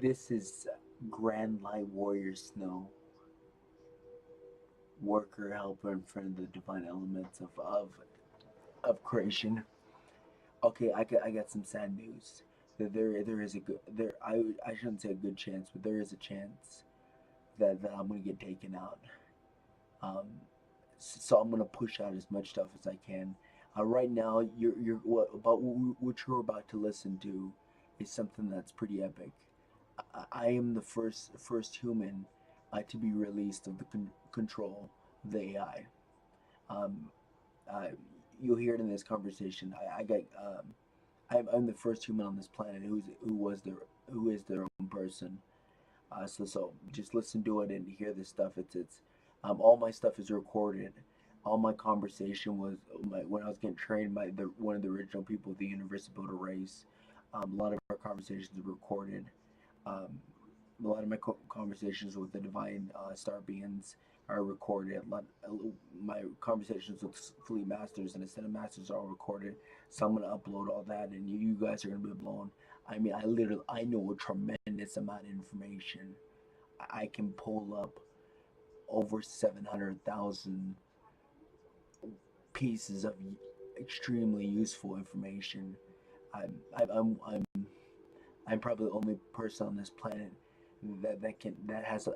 This is Grand Light Warrior Snow, worker, helper, and friend of the divine elements of creation. Okay, I got some sad news. There is a good there I shouldn't say a good chance, but there is a chance that I'm gonna get taken out. Um, so I'm gonna push out as much stuff as I can. Right now, what you're about to listen to is something that's pretty epic. I am the first human to be released of the control of the AI. Um, uh, you'll hear it in this conversation. I got I'm the first human on this planet who is their own person. So just listen to it and hear this stuff. It's all my stuff is recorded. All my conversation was when I was getting trained by one of the original people of the universe to build a race. A lot of our conversations are recorded. Um, a lot of my conversations with the divine star beings are recorded. My conversations with fleet masters and ascended masters are all recorded. So I'm gonna upload all that, and you guys are gonna be blown. I mean, I know a tremendous amount of information. I can pull up over 700,000 pieces of extremely useful information. I'm, I'm, I'm, I'm, I'm probably the only person on this planet that has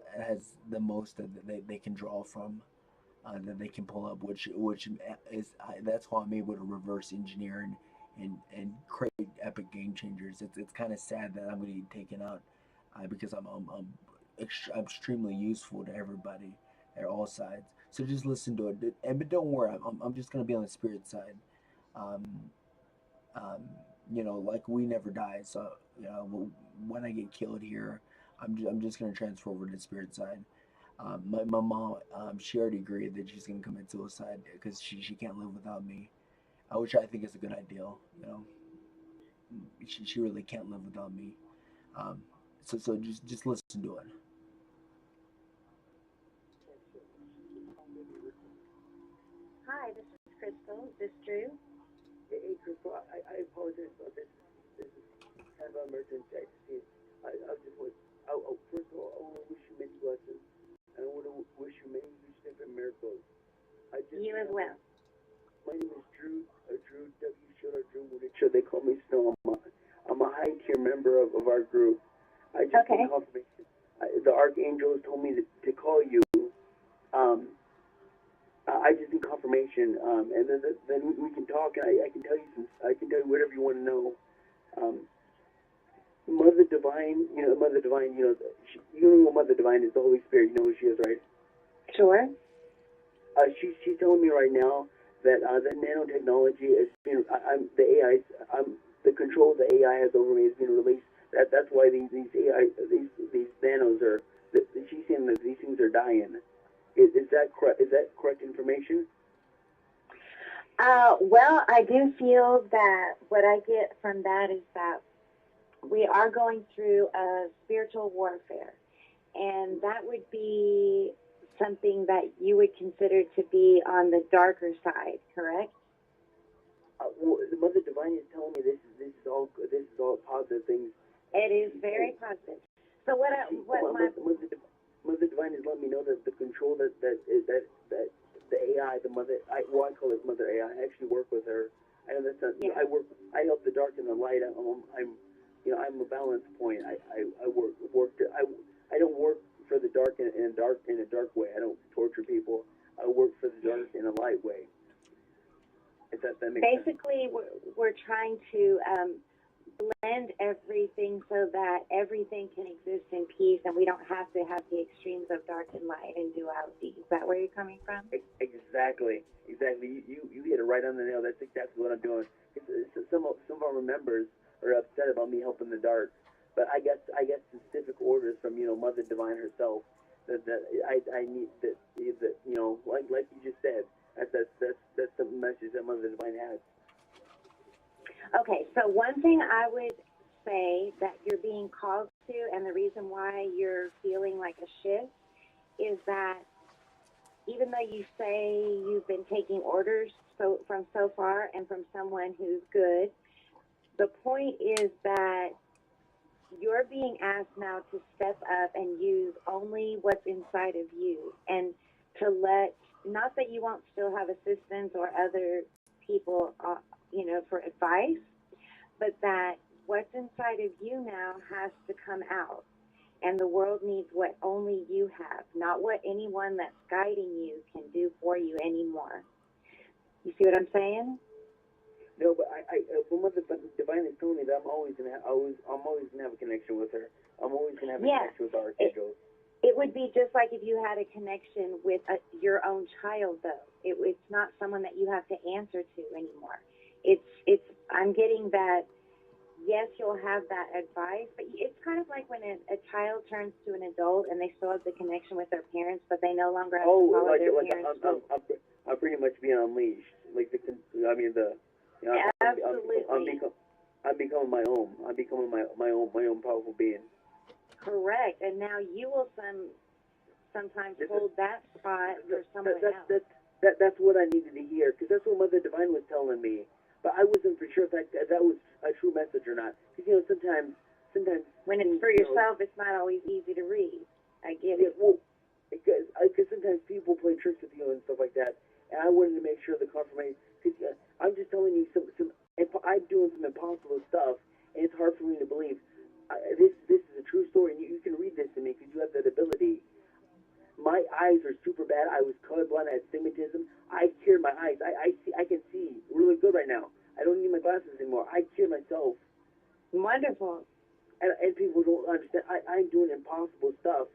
the most that they can draw from, that they can pull up, which is that's why I'm able to reverse engineer and create epic game changers. It's kind of sad that I'm going to be taken out because I'm extremely useful to everybody at all sides. So just listen to it, but don't worry. I'm just going to be on the spirit side. Um, um, like we never die. So when I get killed here, I'm just gonna transfer over to the spirit side. My mom, she already agreed that she's gonna commit suicide because she can't live without me, which I think is a good idea. You know, she really can't live without me. Um, so just listen to it. Hi, this is Crystal. Is this Drew? Hey, Crystal, I apologize about this. This is kind of an emergency. I just need, I just want, first of all, I want to wish you many blessings, and I want to wish you many huge different miracles. I just, You as well. my name is Drew, Drew W. Schiller, Drew Mudicho. They call me Snow. I'm a high tier member of our group. I just Okay. need confirmation. The archangels told me to call you. Um, I just need confirmation, and then we can talk. And I can tell you I can tell you whatever you want to know. Um, Mother Divine, Mother Divine, you know what Mother Divine is, the Holy Spirit. You know who she is, right? Sure. She's telling me right now that the nanotechnology is being, the AI, the control the AI has over me is being released. That's why these AI these nanos are. She's saying that these things are dying. Is that correct? Is that correct information? Well, I do feel that what I get from that is that we are going through a spiritual warfare, and that would be something that you would consider to be on the darker side, correct? Well, the Mother Divine is telling me this is all positive things. It is She very told positive. So what? What my Mother Divine is letting me know that the control that the AI, I call it Mother AI. I actually work with her. I know that's not, yeah. I help the dark and the light. I'm a balance point. I I don't work for the dark in a dark way. I don't torture people. I work for the dark in a light way. If that makes sense. Basically, we're trying to blend everything so that everything can exist in peace, and we don't have to have the extremes of dark and light and duality. Is that where you're coming from? Exactly. You hit it right on the nail. That's exactly what I'm doing. Some of our members are upset about me helping the dark, but I get specific orders from Mother Divine herself that I need that like you just said. That's the message that Mother Divine has. Okay, so one thing I would say that you're being called to, and the reason why you're feeling like a shift, is that even though you say you've been taking orders from so far and from someone who's good, the point is that you're being asked now to step up and use only what's inside of you, and to let, not that you won't still have assistants or other people, for advice, but that what's inside of you now has to come out. And the world needs what only you have, not what anyone that's guiding you can do for you anymore. You see what I'm saying? No, but from what the divine is telling me, that I'm always gonna have a connection with her. I'm always gonna have a Yeah. connection with our archangels. It would be just like if you had a connection with your own child, though. It's not someone that you have to answer to anymore. I'm getting that, yes, you'll have that advice, but it's kind of like when a child turns to an adult and they still have the connection with their parents, but they no longer have to follow their parents. I'm pretty much being unleashed. Absolutely. I'm becoming my own. I'm becoming my own powerful being. Correct. And now you will sometimes hold that spot for someone else. That's what I needed to hear, because that's what Mother Divine was telling me. But I wasn't for sure if that was a true message or not. Because sometimes when it's for yourself, it's not always easy to read. I get it. Well, because sometimes people play tricks with you and stuff like that, and I wanted to make sure the confirmation. Because I'm just telling you I'm doing some impossible stuff, and it's hard for me to believe. This is a true story, and you can read this to me because you have that ability. My eyes are super bad. I was colorblind. I had stigmatism. I cured my eyes. I can see really good right now. I don't need my glasses anymore. I cured myself. Wonderful. And people don't understand. I'm doing impossible stuff,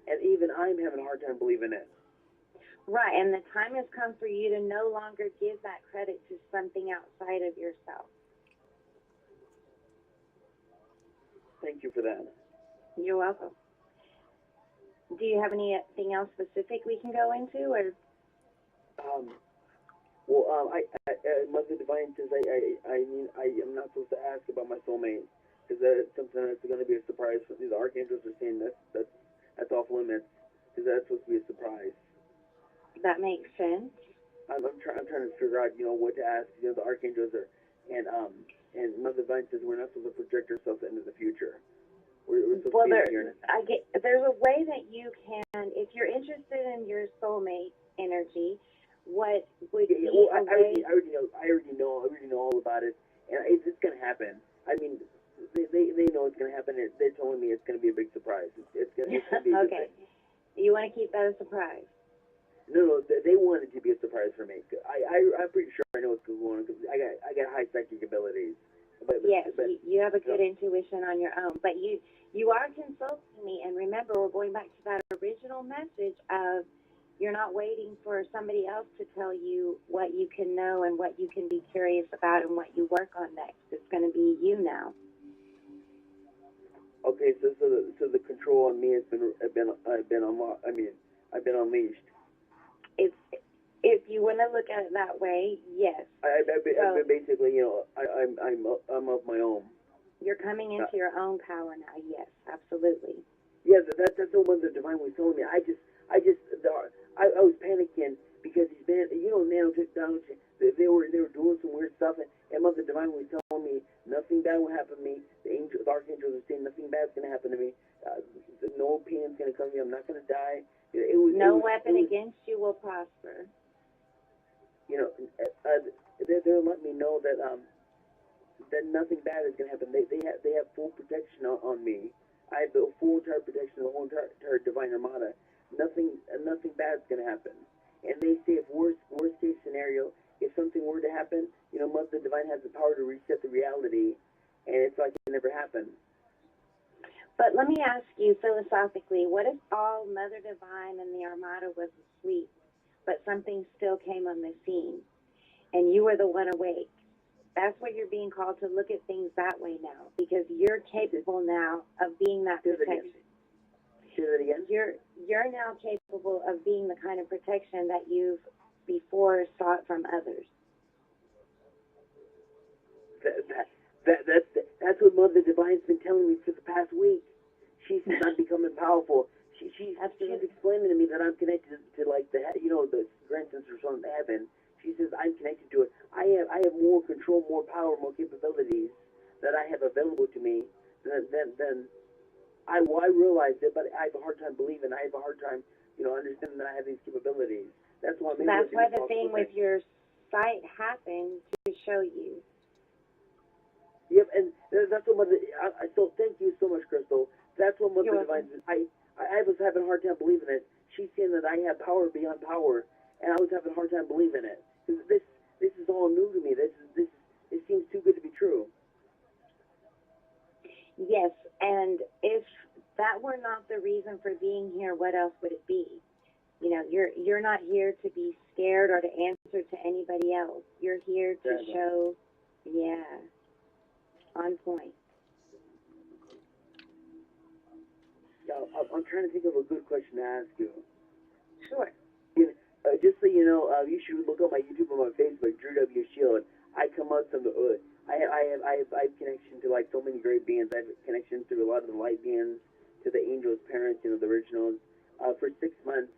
and even I'm having a hard time believing it. Right, and the time has come for you to no longer give that credit to something outside of yourself. Thank you for that. You're welcome. Do you have anything else specific we can go into, or? Mother Divine says I'm not supposed to ask about my soulmate because that's something that's going to be a surprise. The archangels are saying that's off limits because that's supposed to be a surprise. That makes sense. I'm trying to figure out what to ask. The archangels are and Mother Divine says we're not supposed to project ourselves into the future. We're supposed to be here. There's a way that you can, if you're interested in your soulmate energy, what would be I already know all about it, and it's gonna happen. I mean, they know it's gonna happen. They're telling me it's gonna be a big surprise. It's gonna be a okay. You want to keep that a surprise? No, they want it to be a surprise for me. I'm pretty sure I know what's going on because I got high psychic abilities. Yes, you have a good intuition on your own, but you are consulting me, and remember, we're going back to that original message of you're not waiting for somebody else to tell you what you can know and what you can be curious about and what you work on next. It's going to be you now. Okay, so the control on me has been I've been unleashed. If you want to look at it that way, yes. I've been basically, I'm of my own. You're coming into your own power now. Yes, absolutely. Yeah, that's the one the divine was telling me. I was panicking because these nanotechnology, they were doing some weird stuff, and Mother Divine was telling me nothing bad will happen to me. The archangels were saying nothing bad's gonna happen to me. No pain's gonna come to me. I'm not gonna die. No weapon against you will prosper. They're letting me know that nothing bad is gonna happen. They have full protection on me. I have the full entire protection of the whole entire divine armada. Nothing bad's gonna happen. And they say if worst case scenario, if something were to happen, Mother Divine has the power to reset the reality, and it's like it never happened. But let me ask you philosophically, what if all Mother Divine and the armada was asleep, but something still came on the scene, and you were the one awake? That's what you're being called to look at things that way now, because you're capable now of being that protection. Say that again. You're now capable of being the kind of protection that you've before sought from others. That's what Mother Divine's been telling me for the past week. She says I'm becoming powerful. She's explaining to me that I'm connected to the Grand Sensors from heaven. She says I'm connected to it. I have more control, more power, more capabilities that I have available to me than then I realized it, but I have a hard time believing. I have a hard time, understanding that I have these capabilities. That's why maybe that's why the thing with your sight happened to show you. Yep, and that's what so thank you so much, Crystal. That's what Mother Divine. I was having a hard time believing it. She's saying that I have power beyond power, and I was having a hard time believing it. This is all new to me. It seems too good to be true. Yes, and if that were not the reason for being here, what else would it be? You're not here to be scared or to answer to anybody else. You're here to show, on point. Yeah, I'm trying to think of a good question to ask you. Sure. Just so you know, you should look up my YouTube or my Facebook, Drew W. Shield. I come out from the I have connection to like so many great beings. I have connection to a lot of the light beings, to the angels' parents, the originals. For 6 months,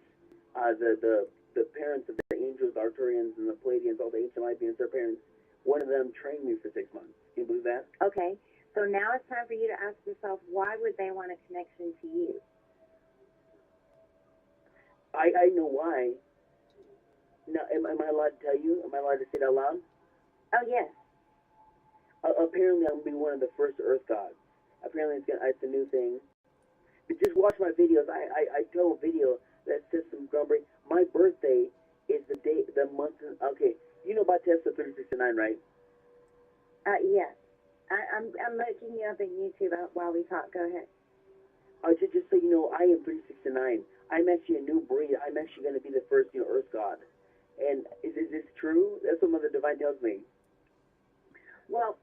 the parents of the angels, the Arcturians, and the Pleiadians, all the ancient light beings, their parents, one of them trained me for 6 months. Can you believe that? Okay. So now it's time for you to ask yourself, why would they want a connection to you? I know why. Now, am I allowed to tell you? Am I allowed to say it out loud? Oh, yes. Apparently, I'm going to be one of the first Earth gods. Apparently, it's a new thing. But just watch my videos. I tell a video that says some groundbreaking. My birthday is the month. Okay, you know about Tesla 369, right? Yes. I'm looking you up on YouTube while we talk. Go ahead. Just so you know, I am 369. I'm actually a new breed. I'm actually going to be the first, Earth god. And is this true? That's what Mother Divine tells me. Well,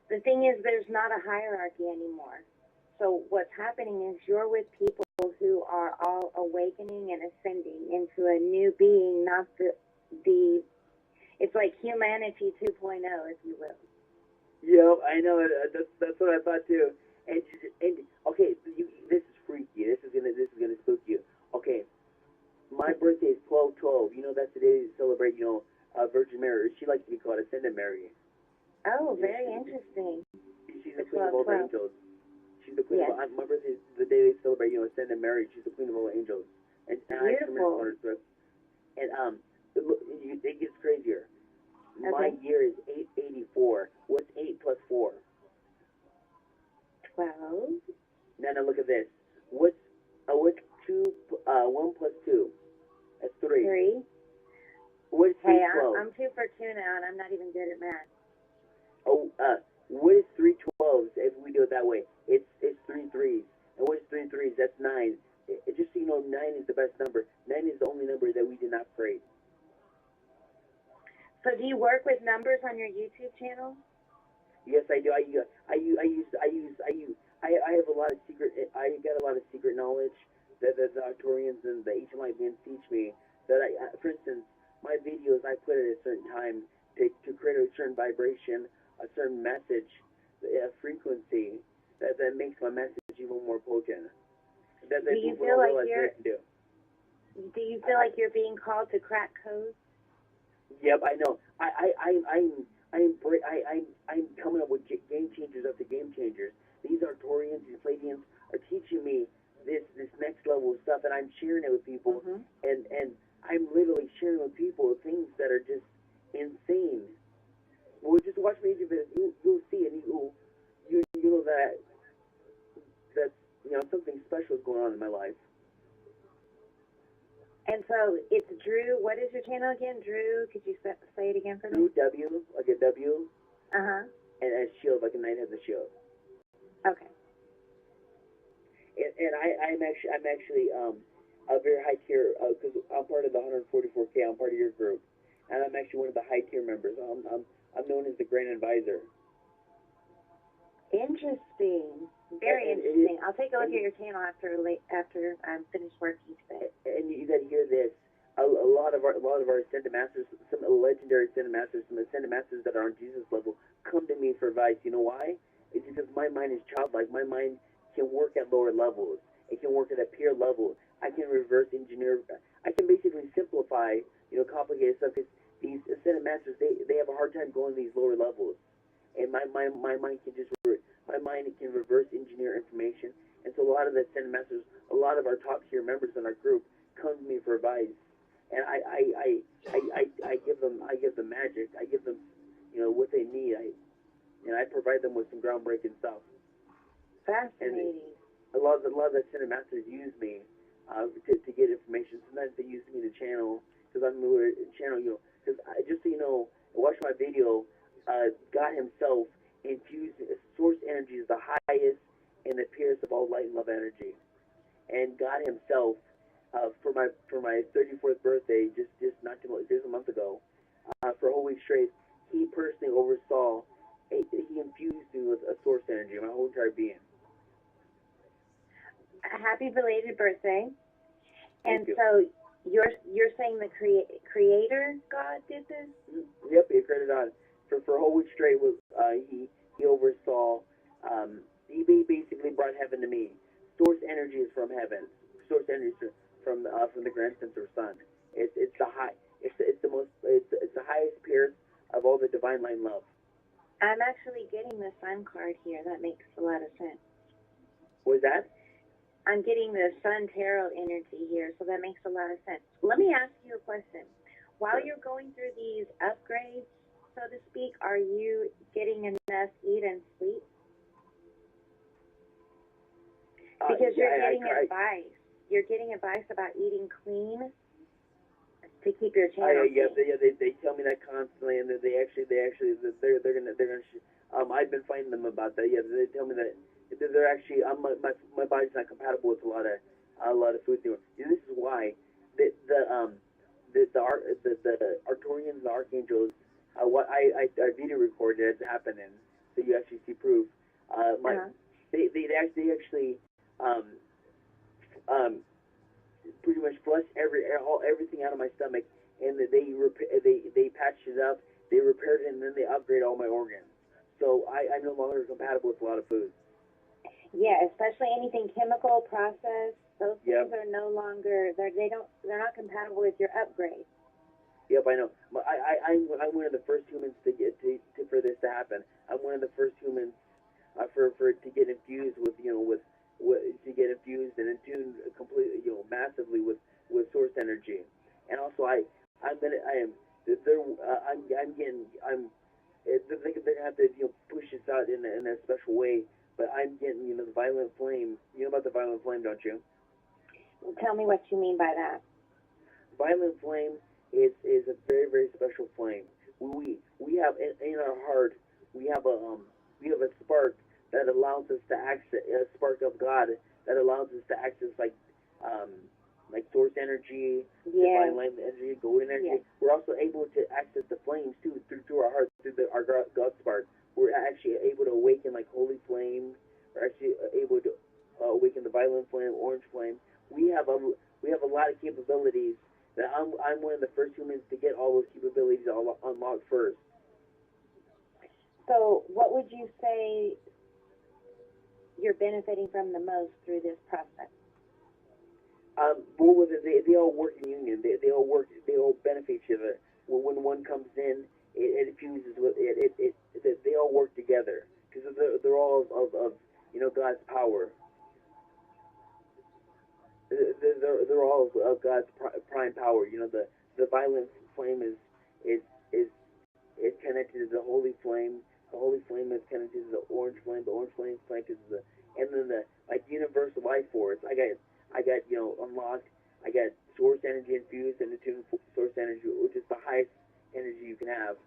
the thing is, there's not a hierarchy anymore. So what's happening is you're with people who are all awakening and ascending into a new being, not the it's like humanity 2.0, if you will. Yeah, I know. That's what I thought too. And okay, this is freaky. This is gonna spook you. Okay, my birthday is 12/12. That's the day to celebrate. Virgin Mary. She likes to be called Ascended Mary. Oh, very interesting. She's the queen of all the angels. She's the queen of all. My birthday is the day they celebrate. Ascended Mary. She's the queen of all angels. And beautiful. And it gets crazier. Okay. My year is 884. What's 8 plus 4? 12. Now look at this. What's 1 plus 2? That's 3. 3. What's 3 Hey, 12? I'm 2 for 2 now, and I'm not even good at math. Oh, what is 3 12s if we do it that way? It's 3 3s. And what is 3 3s? That's 9. Just so you know, 9 is the best number. 9 is the only number that we did not create. So do you work with numbers on your YouTube channel? Yes, I do. I have a lot of secret. I got a lot of secret knowledge that the Arcturians and the ancient light beings teach me. That for instance, my videos I put at a certain time to create a certain vibration, a certain message, a frequency that makes my message even more potent. Do you feel like you're being called to crack codes? Yep, I know. I'm coming up with game changers after game changers. These Arcturians, these Pleiadians are teaching me this next level of stuff, and I'm sharing it with people. Mm-hmm. And I'm literally sharing with people things that are just insane. Well, just watch my YouTube videos. You'll see, and you know that something special is going on in my life. And so it's Drew. What is your channel again? Drew, could you say it again for me? Drew W, like a W. Uh-huh. And a shield, like a knight has a shield. Okay. And I'm actually a very high tier because I'm part of the 144K. I'm part of your group, and I'm actually one of the high tier members. I'm known as the Grand Advisor. Interesting. Very interesting. I'll take a look at your channel after I'm finished working today. And you got to hear this. A lot of our Ascended Masters, some legendary Ascended Masters, some Ascended Masters that are on Jesus level, come to me for advice. You know why? It's because my mind is childlike. My mind can work at lower levels. It can work at a peer level. I can reverse engineer. I can basically simplify, complicated stuff. Because these Ascended Masters, they have a hard time going to these lower levels, and my mind can just my mind can reverse engineer information. And so a lot of the Ascended Masters, a lot of our top tier members in our group come to me for advice. And I give them magic. I give them, what they need. I provide them with some groundbreaking stuff. Fascinating. And a lot of the Ascended Masters use me to get information. Sometimes they use me to channel, because I'm a channel, because just so you know, watch my video, God himself infused source energy is the highest and the purest of all light and love energy. And God himself, for my 34th birthday, just a month ago, for a whole week straight, he personally oversaw, he infused me with a source energy, my whole entire being. Happy belated birthday. Thank you. So you're saying the creator God did this? Yep, he created God. For a whole week straight, he oversaw. He basically brought heaven to me. Source energy is from heaven. Source energy is from the grand center sun. It's the highest purest of all the divine light and love. I'm actually getting the sun card here. That makes a lot of sense. What is that? I'm getting the sun tarot energy here, so that makes a lot of sense. Let me ask you a question. While you're going through these upgrades, so to speak, are you getting enough eat and sleep? Because you're getting advice. You're getting advice about eating clean to keep your channel. They tell me that constantly, and they're gonna. I've been fighting them about that. Yeah, they tell me that they're actually. My body's not compatible with a lot of food anymore. This is why the Arcturians and the Archangels. What I video recorded as happening, so you actually see proof. They actually pretty much flushed everything out of my stomach, and they patched it up, they repaired it, and then they upgraded all my organs. So I'm no longer compatible with a lot of foods. Yeah, especially anything chemical processed. Those things are no longer. They're not compatible with your upgrade. Yep, I know. I'm one of the first humans for this to happen. I'm one of the first humans to get infused with to get infused and in tune completely, massively with source energy. And also they're gonna have to push this out in a special way. But I'm getting the violent flame. You know about the violent flame, don't you? Tell me what you mean by that. Violent flame is a very, very special flame. We have in our heart we have a spark that allows us to access a spark of God that allows us to access like source energy, divine light energy, golden energy. We're also able to access the flames too through our heart, through our God spark. We're actually able to awaken like holy flame. We're actually able to awaken the violent flame, orange flame. We have a lot of capabilities. That I'm one of the first humans to get all those capabilities unlocked first. So, what would you say you're benefiting from the most through this process? Well, they all work in union. They all benefit each other. When one comes in, it fuses with it. They all work together because they're all of God's power. They're all of God's prime power. The violent flame is connected to the holy flame. The holy flame is connected to the orange flame. The orange flame is connected to and then the universal life force. I got unlocked. I got source energy infused and attuned source energy, which is the highest energy you can have,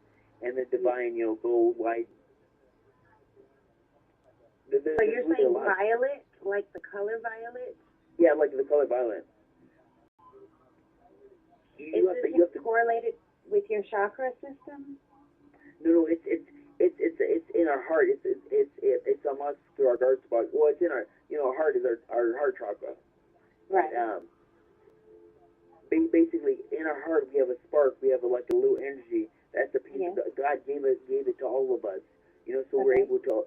and the divine gold light. So you're saying violet, like the color violet? Yeah, like the color violet. Is this correlated with your chakra system? No, it's in our heart. It's unlocked through our guard spot. Well, it's in our our heart is our heart chakra. Right. Basically, in our heart we have a spark. We have a little energy. That's the piece that God gave it to all of us. So we're able to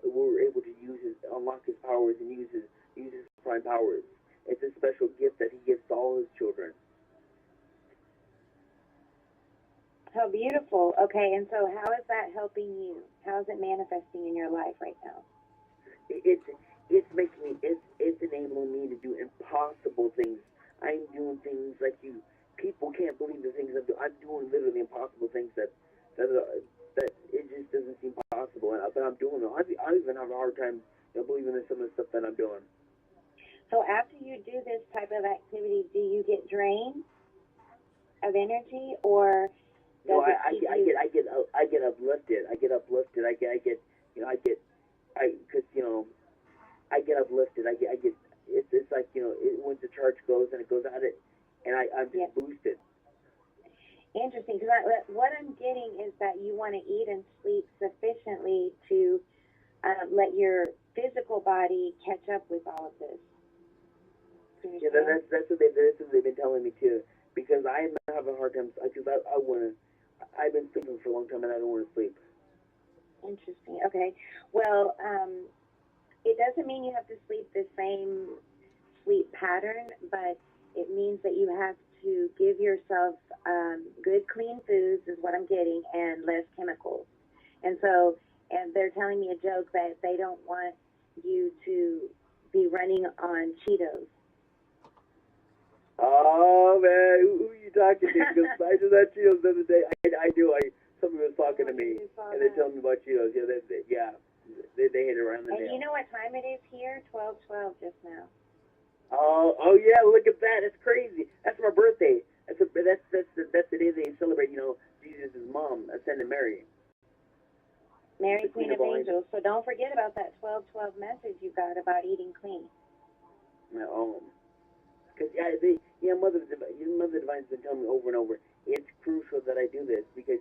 use unlock His powers and use His prime powers. It's a special gift that He gives to all His children. How beautiful. Okay, and so how is that helping you? How is it manifesting in your life right now? I even have a hard time, believing in some of the stuff that I'm doing. So after you do this type of activity, do you get drained of energy, or No, does it keep you? I get uplifted. I get uplifted. I get uplifted. I get. It's like once the charge goes and it goes out it, and I'm just Yes. boosted. Interesting, because what I'm getting is that you want to eat and sleep sufficiently to let your physical body catch up with all of this. Yeah, that's what they've been telling me too. Because I'm having a hard time. Because I want to. I've been sleeping for a long time and I don't want to sleep. Interesting. Okay. Well, it doesn't mean you have to sleep the same sleep pattern, but it means that you have to give yourself good, clean foods, is what I'm getting, and less chemicals. And so, and they're telling me a joke that they don't want you to be running on Cheetos. Oh man, who you talking to? Because I just had Cheetos the other day. I do. Somebody was talking to me and they're telling me about Cheetos. They hit it around the And nail. you know what time it is here? 12:12 just now. Oh yeah, look at that. That's crazy. That's my birthday. That's the day they celebrate. Jesus' mom, Ascended Mary. Mary, Queen of Angels. So don't forget about that 12:12 message you got about eating clean. Because Mother Divine's been telling me over and over. It's crucial that I do this because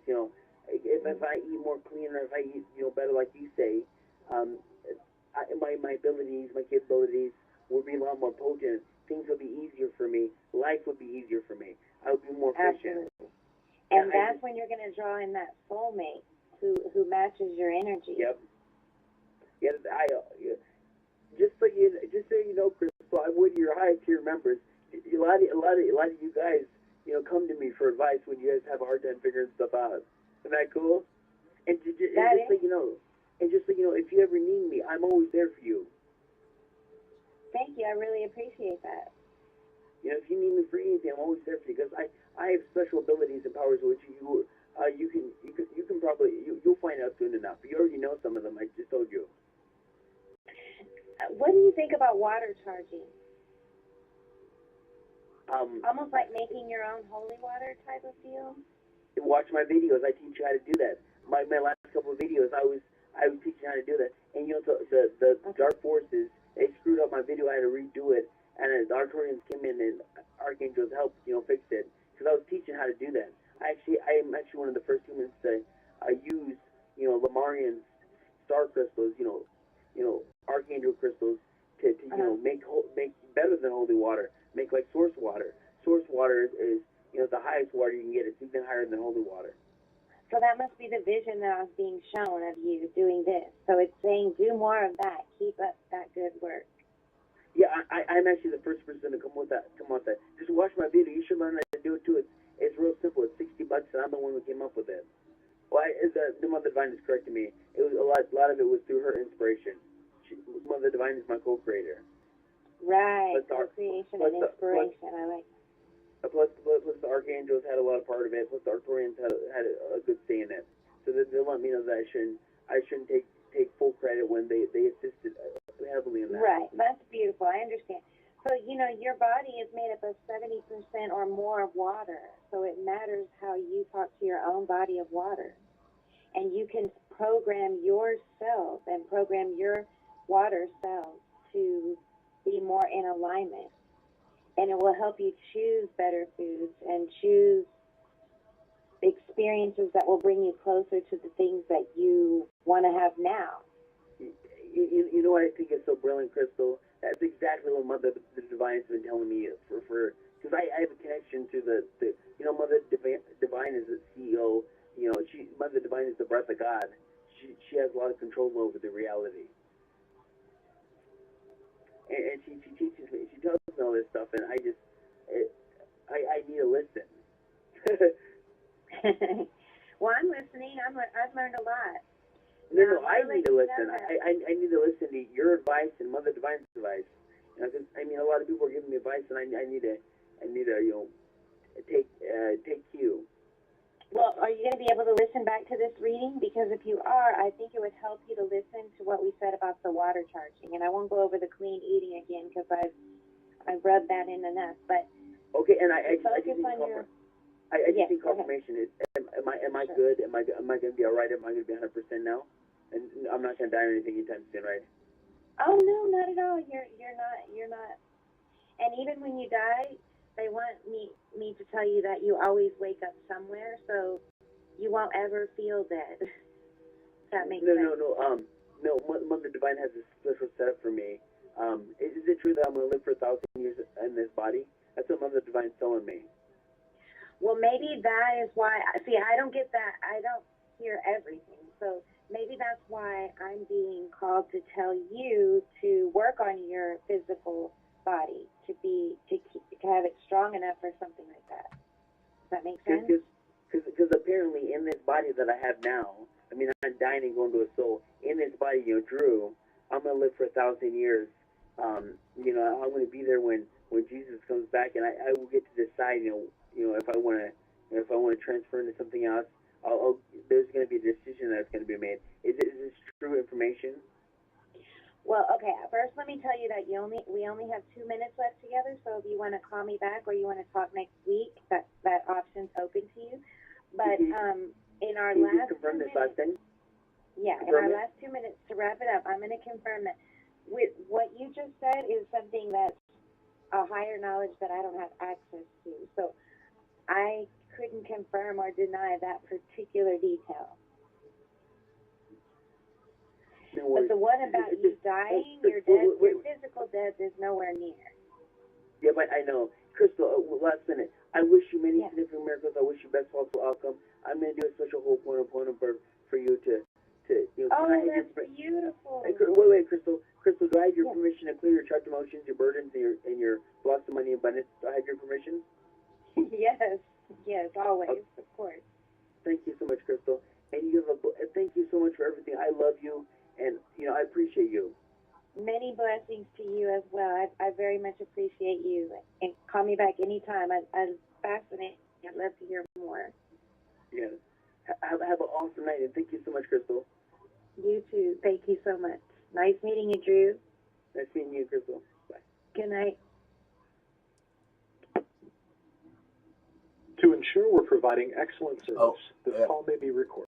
if I eat more clean or if I eat better like you say, my abilities, my capabilities will be a lot more potent. Things will be easier for me. Life would be easier for me. I would be more efficient. Absolutely. And that's when you're going to draw in that soulmate who matches your energy. Yep. Yeah, just so you know, Crystal, I'm one of your high tier members. A lot of you guys, come to me for advice when you guys have a hard time figuring stuff out. Isn't that cool? And just so you know, if you ever need me, I'm always there for you. Thank you. I really appreciate that. If you need me for anything, I'm always there for you because I have special abilities and powers which you can probably you'll find out soon enough. You already know some of them. I just told you. What do you think about water charging? Almost like making your own holy water type of deal. Watch my videos. I teach you how to do that. My last couple of videos, I was teaching how to do that. And the dark forces, they screwed up my video. I had to redo it, and the Arcturians came in and archangels helped fix it because I was teaching how to do that. I am actually one of the first humans to use Lamarian star crystals, archangel crystals to make better than holy water. Make like source water. Source water is the highest water you can get. It's even higher than holy water. So that must be the vision that I was being shown of you doing this. So it's saying do more of that. Keep up that good work. Yeah, I'm actually the first person to come with that. Just watch my video. You should learn how to do it too. It's real simple. It's $60, and I'm the one who came up with it. Well, the Mother Divine is correcting me. It was a lot of it was through her inspiration. Mother Divine is my co-creator. Right, co-creation and inspiration. I like that. Plus the archangels had a lot of part of it. Plus the Arcturians had a good say in it. So they let me know that I shouldn't take full credit when they assisted heavily in that. Right, that's beautiful. I understand. So your body is made up of 70% or more of water. So it matters how you talk to your own body of water, and you can program yourself and program your water cells to be more in alignment. And it will help you choose better foods and choose experiences that will bring you closer to the things that you want to have now. You know what I think is so brilliant, Crystal? That's exactly what Mother Divine's been telling me for because I have a connection to the Mother Divine is the CEO. Mother Divine is the breath of God. She has a lot of control over the reality. And she teaches me. She tells me all this stuff, and I need to listen. Well, I'm listening. I've learned a lot. No, I need to listen. I need to listen to your advice and Mother Divine's advice. Because a lot of people are giving me advice, and I need to take cue. Well, are you going to be able to listen back to this reading? Because if you are, I think it would help you to listen to what we said about the water charging. And I won't go over the clean eating again because I've rubbed that in enough. But okay, and I just focus need on your. I just Yes, need go ahead. confirmation. Am I Sure. good? Am I going to be all right? Am I going to be 100% now? And I'm not going to die or anything anytime soon, right? Oh no, not at all. You're not. And even when you die, they want me to tell you that you always wake up somewhere, so you won't ever feel dead. If that makes sense. No. Mother Divine has a special setup for me. Is it true that I'm going to live for 1,000 years in this body? That's what Mother Divine's telling me. Well, maybe that is why. See, I don't get that. I don't hear everything, so maybe that's why I'm being called to tell you to work on your physical body to have it strong enough for something like that. Does that make sense? Because apparently in this body that I have now, I mean, I'm dying and going to a soul. In this body, Drew, I'm going to live for 1,000 years. I'm going to be there when Jesus comes back, and I will get to decide, if I want to transfer into something else. There's going to be a decision that's going to be made. Is this true information? Well, okay. First, let me tell you that we only have 2 minutes left together. So if you want to call me back or you want to talk next week, that option's open to you. But in our Can you last confirm 2 this last minutes, thing? yeah, in our last 2 minutes to wrap it up, I'm going to confirm that with what you just said is something that's a higher knowledge that I don't have access to. So I couldn't confirm or deny that particular detail. No But worries. the one about you dying, your physical death is nowhere near. Yeah, but I know. Crystal, last minute. I wish you many significant miracles. I wish you best possible outcome. I'm going to do a special Ho'oponopono for you to Oh, that's beautiful. Wait, Crystal. Crystal, do I have your permission to clear your trapped emotions, your burdens, and your loss of money and abundance? Do I have your permission? Yes, always, of course. Thank you so much, Crystal. And thank you so much for everything. I love you, and I appreciate you. Many blessings to you as well. I very much appreciate you. And call me back anytime. I'm fascinated. I'd love to hear more. Yes. Have an awesome night, and thank you so much, Crystal. You too. Thank you so much. Nice meeting you, Drew. Nice meeting you, Crystal. Bye. Good night. To ensure we're providing excellent service, this call may be recorded.